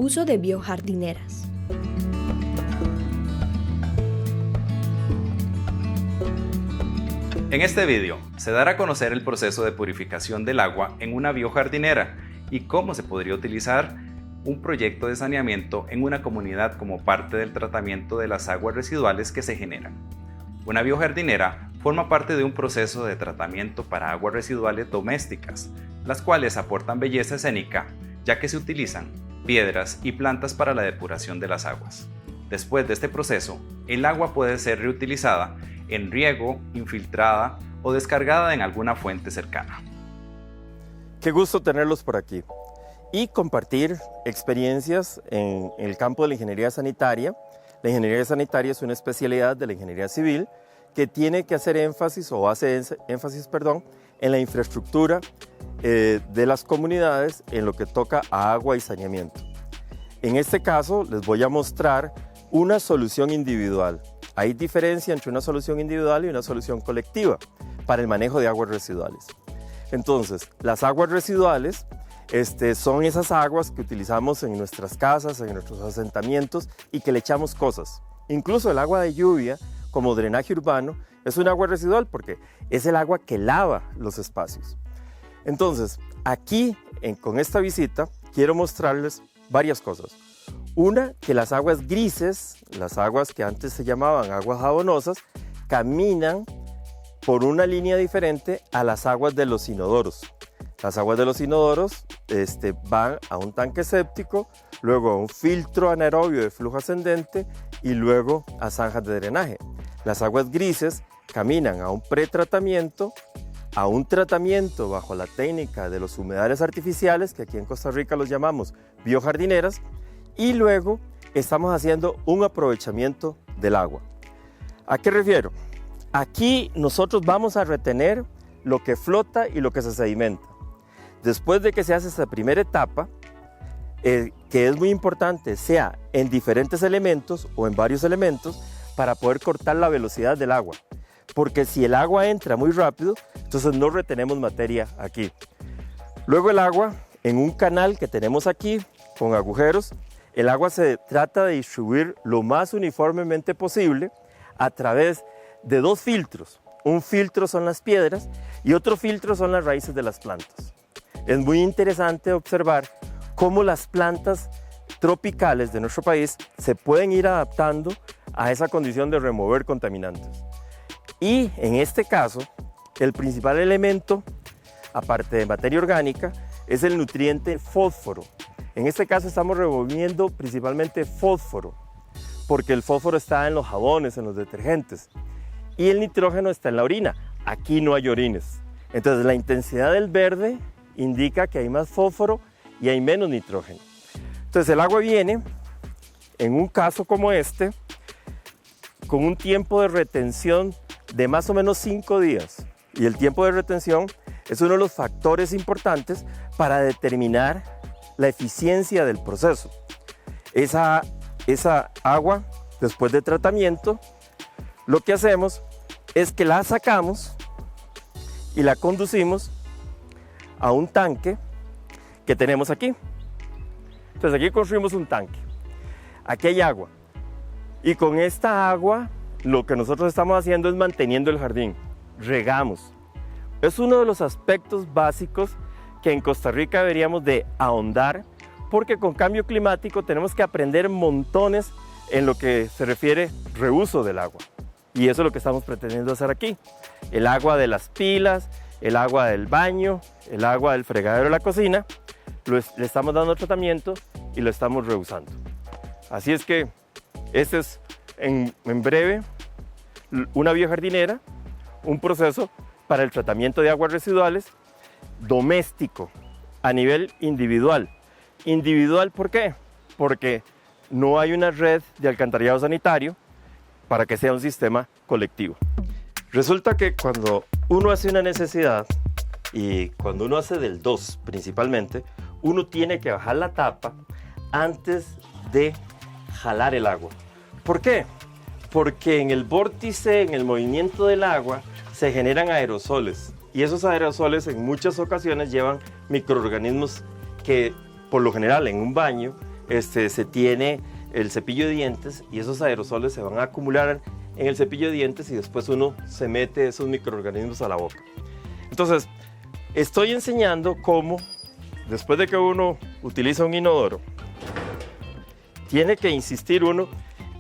uso de biojardineras. En este video se dará a conocer el proceso de purificación del agua en una biojardinera y cómo se podría utilizar un proyecto de saneamiento en una comunidad como parte del tratamiento de las aguas residuales que se generan. Una biojardinera forma parte de un proceso de tratamiento para aguas residuales domésticas, las cuales aportan belleza escénica ya que se utilizan piedras y plantas para la depuración de las aguas. Después de este proceso, el agua puede ser reutilizada en riego, infiltrada o descargada en alguna fuente cercana. Qué gusto tenerlos por aquí y compartir experiencias en el campo de la ingeniería sanitaria. La ingeniería sanitaria es una especialidad de la ingeniería civil que tiene que hacer énfasis o hace énfasis en la infraestructura de las comunidades en lo que toca a agua y saneamiento. En este caso les voy a mostrar una solución individual. Hay diferencia entre una solución individual y una solución colectiva para el manejo de aguas residuales. Entonces, las aguas residuales son esas aguas que utilizamos en nuestras casas, en nuestros asentamientos y que le echamos cosas. Incluso el agua de lluvia, como drenaje urbano, es un agua residual porque es el agua que lava los espacios. Entonces, aquí, con esta visita, quiero mostrarles varias cosas. Una, que las aguas grises, las aguas que antes se llamaban aguas jabonosas, caminan por una línea diferente a las aguas de los inodoros. Las aguas de los inodoros van a un tanque séptico, luego a un filtro anaerobio de flujo ascendente y luego a zanjas de drenaje. Las aguas grises caminan a un pretratamiento, a un tratamiento bajo la técnica de los humedales artificiales, que aquí en Costa Rica los llamamos biojardineras, y luego estamos haciendo un aprovechamiento del agua. ¿A qué refiero? Aquí nosotros vamos a retener lo que flota y lo que se sedimenta. Después de que se hace esta primera etapa, que es muy importante, sea en diferentes elementos o en varios elementos, para poder cortar la velocidad del agua. Porque si el agua entra muy rápido, entonces no retenemos materia aquí. Luego el agua, en un canal que tenemos aquí, con agujeros, el agua se trata de distribuir lo más uniformemente posible a través de dos filtros. Un filtro son las piedras y otro filtro son las raíces de las plantas. Es muy interesante observar cómo las plantas tropicales de nuestro país se pueden ir adaptando a esa condición de remover contaminantes. Y en este caso, el principal elemento, aparte de materia orgánica, es el nutriente fósforo. En este caso estamos removiendo principalmente fósforo, porque el fósforo está en los jabones, en los detergentes, y el nitrógeno está en la orina. Aquí no hay orines. Entonces la intensidad del verde indica que hay más fósforo y hay menos nitrógeno. Entonces el agua viene, en un caso como este, con un tiempo de retención de más o menos 5 días. Y el tiempo de retención es uno de los factores importantes para determinar la eficiencia del proceso. Esa agua, después de tratamiento, lo que hacemos es que la sacamos y la conducimos a un tanque que tenemos aquí. Entonces aquí construimos un tanque. Aquí hay agua. Y con esta agua, lo que nosotros estamos haciendo es manteniendo el jardín. Regamos. Es uno de los aspectos básicos que en Costa Rica deberíamos de ahondar, porque con cambio climático tenemos que aprender montones en lo que se refiere reuso del agua. Y eso es lo que estamos pretendiendo hacer aquí. El agua de las pilas, el agua del baño, el agua del fregadero de la cocina, le estamos dando tratamiento y lo estamos reusando. Así es que este es en breve una biojardinera, un proceso para el tratamiento de aguas residuales doméstico, a nivel individual. ¿Individual por qué? Porque no hay una red de alcantarillado sanitario para que sea un sistema colectivo. Resulta que cuando uno hace una necesidad y cuando uno hace del 2 principalmente, uno tiene que bajar la tapa antes de jalar el agua. ¿Por qué? Porque en el vórtice, en el movimiento del agua, se generan aerosoles. Y esos aerosoles en muchas ocasiones llevan microorganismos que, por lo general, en un baño se tiene el cepillo de dientes y esos aerosoles se van a acumular en el cepillo de dientes y después uno se mete esos microorganismos a la boca. Entonces, estoy enseñando cómo, después de que uno utiliza un inodoro, tiene que insistir uno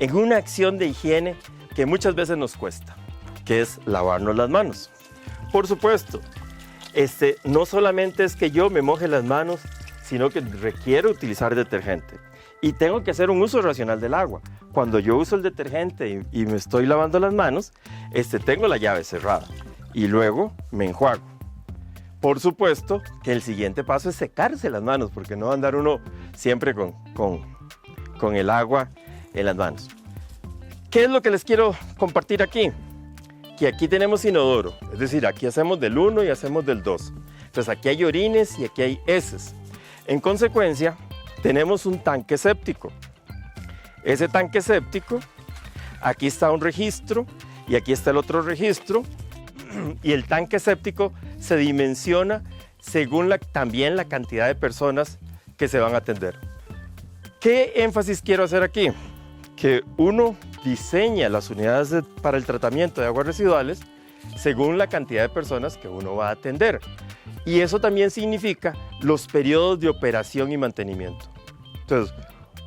en una acción de higiene que muchas veces nos cuesta, que es lavarnos las manos. Por supuesto, no solamente es que yo me moje las manos, sino que requiero utilizar detergente. Y tengo que hacer un uso racional del agua. Cuando yo uso el detergente y me estoy lavando las manos, tengo la llave cerrada y luego me enjuago. Por supuesto que el siguiente paso es secarse las manos, porque no va a andar uno siempre con el agua en las manos. ¿Qué es lo que les quiero compartir aquí? Que aquí tenemos inodoro, es decir, aquí hacemos del 1 y hacemos del 2. Entonces aquí hay orines y aquí hay heces. En consecuencia, tenemos un tanque séptico. Ese tanque séptico, aquí está un registro y aquí está el otro registro. Y el tanque séptico se dimensiona según también la cantidad de personas que se van a atender. ¿Qué énfasis quiero hacer aquí? Que uno diseña las unidades para el tratamiento de aguas residuales según la cantidad de personas que uno va a atender. Y eso también significa los periodos de operación y mantenimiento. Entonces,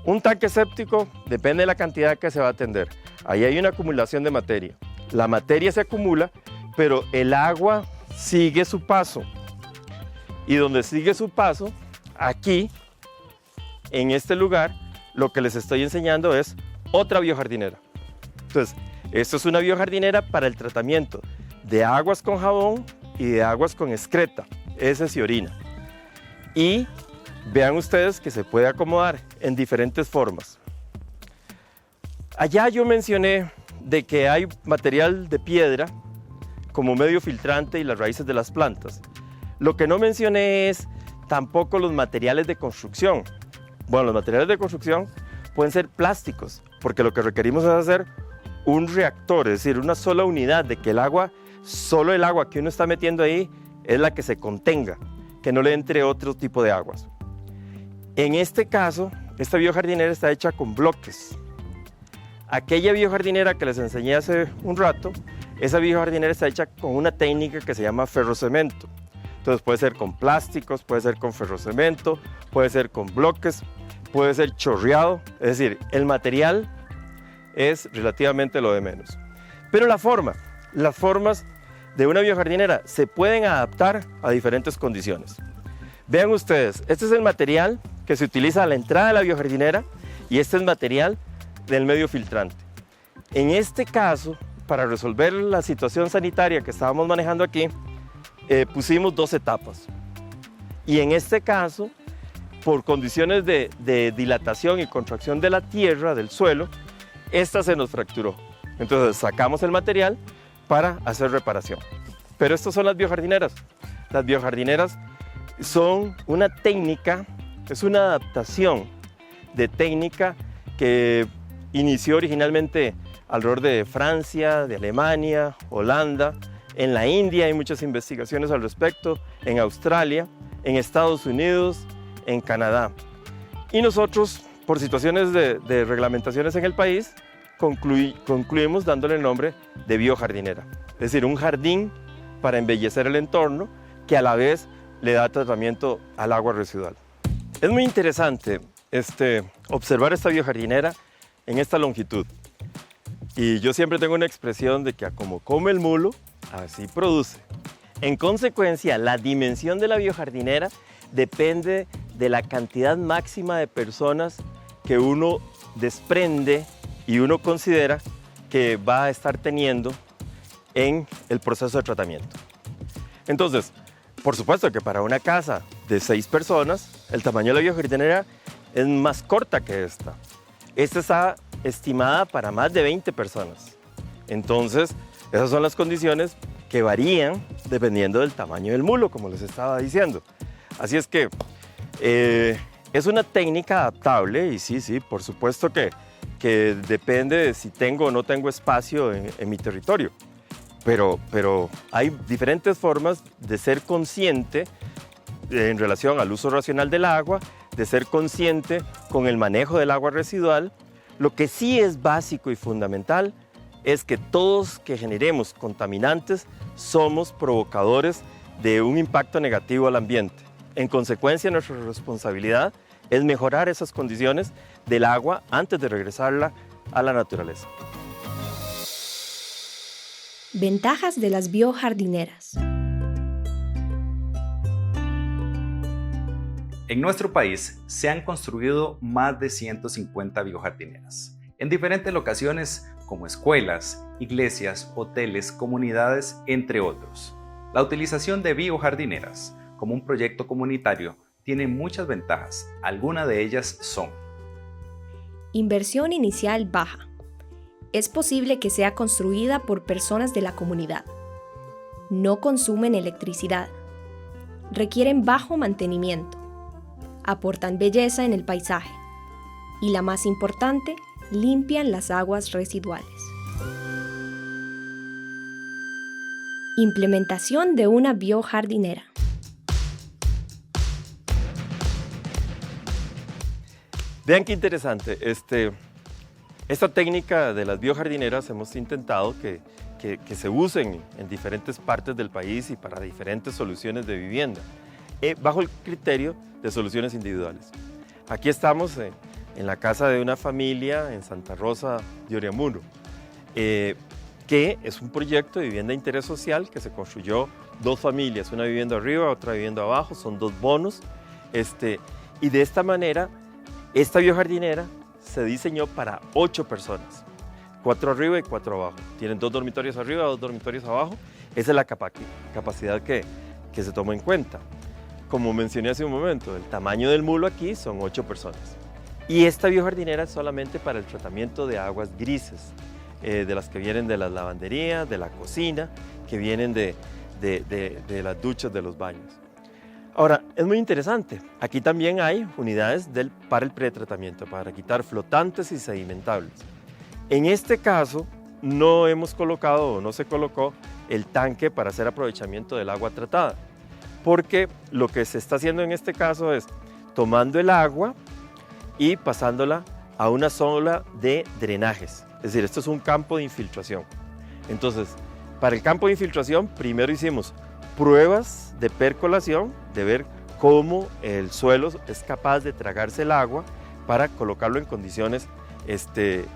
un tanque séptico depende de la cantidad que se va a atender. Ahí hay una acumulación de materia. La materia se acumula, pero el agua sigue su paso. Y donde sigue su paso, aquí, en este lugar, lo que les estoy enseñando es otra biojardinera. Entonces, esto es una biojardinera para el tratamiento de aguas con jabón y de aguas con excreta, heces y orina. Y vean ustedes que se puede acomodar en diferentes formas. Allá yo mencioné de que hay material de piedra como medio filtrante y las raíces de las plantas. Lo que no mencioné es tampoco los materiales de construcción. Bueno, los materiales de construcción pueden ser plásticos, porque lo que requerimos es hacer un reactor, es decir, una sola unidad de que el agua, solo el agua que uno está metiendo ahí es la que se contenga, que no le entre otro tipo de aguas. En este caso, esta biojardinera está hecha con bloques. Aquella biojardinera que les enseñé hace un rato, esa biojardinera está hecha con una técnica que se llama ferrocemento. Entonces puede ser con plásticos, puede ser con ferrocemento, puede ser con bloques, puede ser chorreado, es decir, el material es relativamente lo de menos. Pero las formas de una biojardinera se pueden adaptar a diferentes condiciones. Vean ustedes, este es el material que se utiliza a la entrada de la biojardinera y este es material del medio filtrante. En este caso, para resolver la situación sanitaria que estábamos manejando aquí, pusimos 2 etapas. Y en este caso, por condiciones de dilatación y contracción de la tierra, del suelo, esta se nos fracturó. Entonces sacamos el material para hacer reparación. Pero estas son las biojardineras. Las biojardineras son una técnica, es una adaptación de técnica que inició originalmente alrededor de Francia, de Alemania, Holanda. En la India hay muchas investigaciones al respecto, en Australia, en Estados Unidos, en Canadá. Y nosotros, por situaciones de reglamentaciones en el país, concluimos dándole el nombre de biojardinera. Es decir, un jardín para embellecer el entorno que a la vez le da tratamiento al agua residual. Es muy interesante observar esta biojardinera en esta longitud. Y yo siempre tengo una expresión de que a como come el mulo, así produce. En consecuencia, la dimensión de la biojardinera depende de la cantidad máxima de personas que uno desprende y uno considera que va a estar teniendo en el proceso de tratamiento. Entonces, por supuesto que para una casa de 6 personas, el tamaño de la biojardinera es más corta que esta. Esta está estimada para más de 20 personas. Entonces, esas son las condiciones que varían dependiendo del tamaño del mulo, como les estaba diciendo. Así es que es una técnica adaptable y sí, por supuesto que depende de si tengo o no tengo espacio en mi territorio. Pero hay diferentes formas de ser consciente en relación al uso racional del agua, de ser consciente con el manejo del agua residual. Lo que sí es básico y fundamental es que todos que generemos contaminantes somos provocadores de un impacto negativo al ambiente. En consecuencia, nuestra responsabilidad es mejorar esas condiciones del agua antes de regresarla a la naturaleza. Ventajas de las biojardineras. En nuestro país se han construido más de 150 biojardineras, en diferentes locaciones como escuelas, iglesias, hoteles, comunidades, entre otros. La utilización de biojardineras como un proyecto comunitario tiene muchas ventajas. Algunas de ellas son: Inversión inicial baja. Es posible que sea construida por personas de la comunidad. No consumen electricidad. Requieren bajo mantenimiento. Aportan belleza en el paisaje. Y la más importante, limpian las aguas residuales. Implementación de una biojardinera. Vean qué interesante. Esta técnica de las biojardineras hemos intentado que se usen en diferentes partes del país y para diferentes soluciones de vivienda, bajo el criterio de soluciones individuales. Aquí estamos en la casa de una familia en Santa Rosa de Oriamuno, que es un proyecto de vivienda de interés social que se construyó 2 familias, una viviendo arriba, otra viviendo abajo, son 2 bonos, y de esta manera esta biojardinera se diseñó para 8 personas, 4 arriba y 4 abajo. Tienen 2 dormitorios arriba, 2 dormitorios abajo. Esa es la capacidad que se tomó en cuenta. Como mencioné hace un momento, el tamaño del mulo aquí son 8 personas. Y esta biojardinera es solamente para el tratamiento de aguas grises, de las que vienen de las lavanderías, de la cocina, que vienen de las duchas de los baños. Ahora, es muy interesante. Aquí también hay unidades para el pretratamiento, para quitar flotantes y sedimentables. En este caso, no hemos colocado o no se colocó el tanque para hacer aprovechamiento del agua tratada, porque lo que se está haciendo en este caso es tomando el agua y pasándola a una zona de drenajes. Es decir, esto es un campo de infiltración. Entonces, para el campo de infiltración, primero hicimos pruebas de percolación, de ver cómo el suelo es capaz de tragarse el agua para colocarlo en condiciones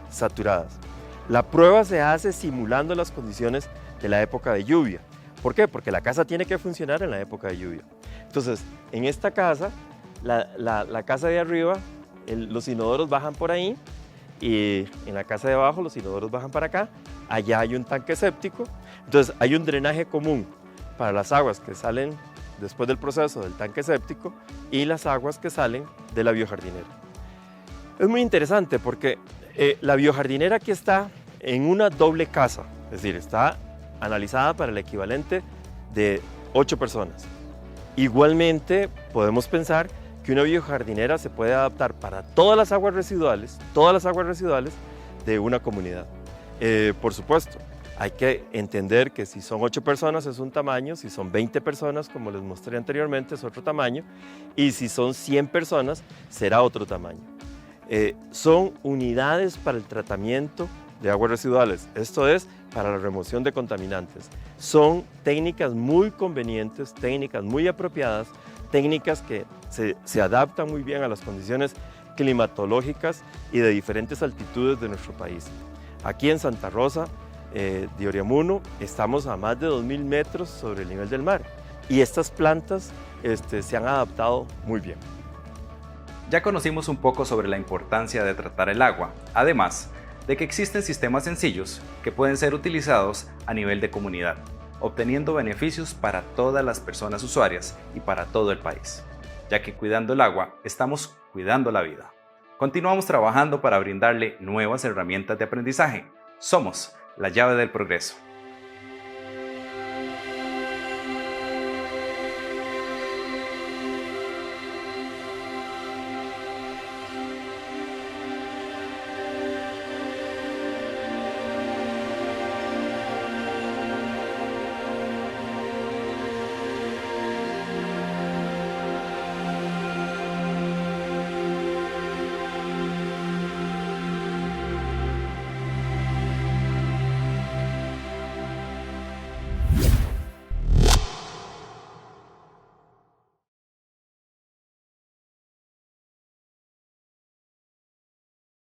saturadas. La prueba se hace simulando las condiciones de la época de lluvia. ¿Por qué? Porque la casa tiene que funcionar en la época de lluvia. Entonces, en esta casa, la casa de arriba, los inodoros bajan por ahí, y en la casa de abajo los inodoros bajan para acá. Allá hay un tanque séptico. Entonces, hay un drenaje común para las aguas que salen después del proceso del tanque séptico y las aguas que salen de la biojardinera. Es muy interesante porque la biojardinera aquí está en una doble casa, es decir, está analizada para el equivalente de 8 personas. Igualmente podemos pensar que una biojardinera se puede adaptar para todas las aguas residuales de una comunidad. Por supuesto, hay que entender que si son 8 personas es un tamaño, si son 20 personas, como les mostré anteriormente, es otro tamaño, y si son 100 personas, será otro tamaño. Son unidades para el tratamiento de aguas residuales, esto es, para la remoción de contaminantes. Son técnicas muy convenientes, técnicas muy apropiadas, técnicas que se adaptan muy bien a las condiciones climatológicas y de diferentes altitudes de nuestro país. Aquí en Santa Rosa de Oriamuno estamos a más de 2.000 metros sobre el nivel del mar y estas plantas se han adaptado muy bien. Ya conocimos un poco sobre la importancia de tratar el agua, además de que existen sistemas sencillos que pueden ser utilizados a nivel de comunidad, obteniendo beneficios para todas las personas usuarias y para todo el país, ya que cuidando el agua estamos cuidando la vida. Continuamos trabajando para brindarle nuevas herramientas de aprendizaje. Somos la llave del progreso.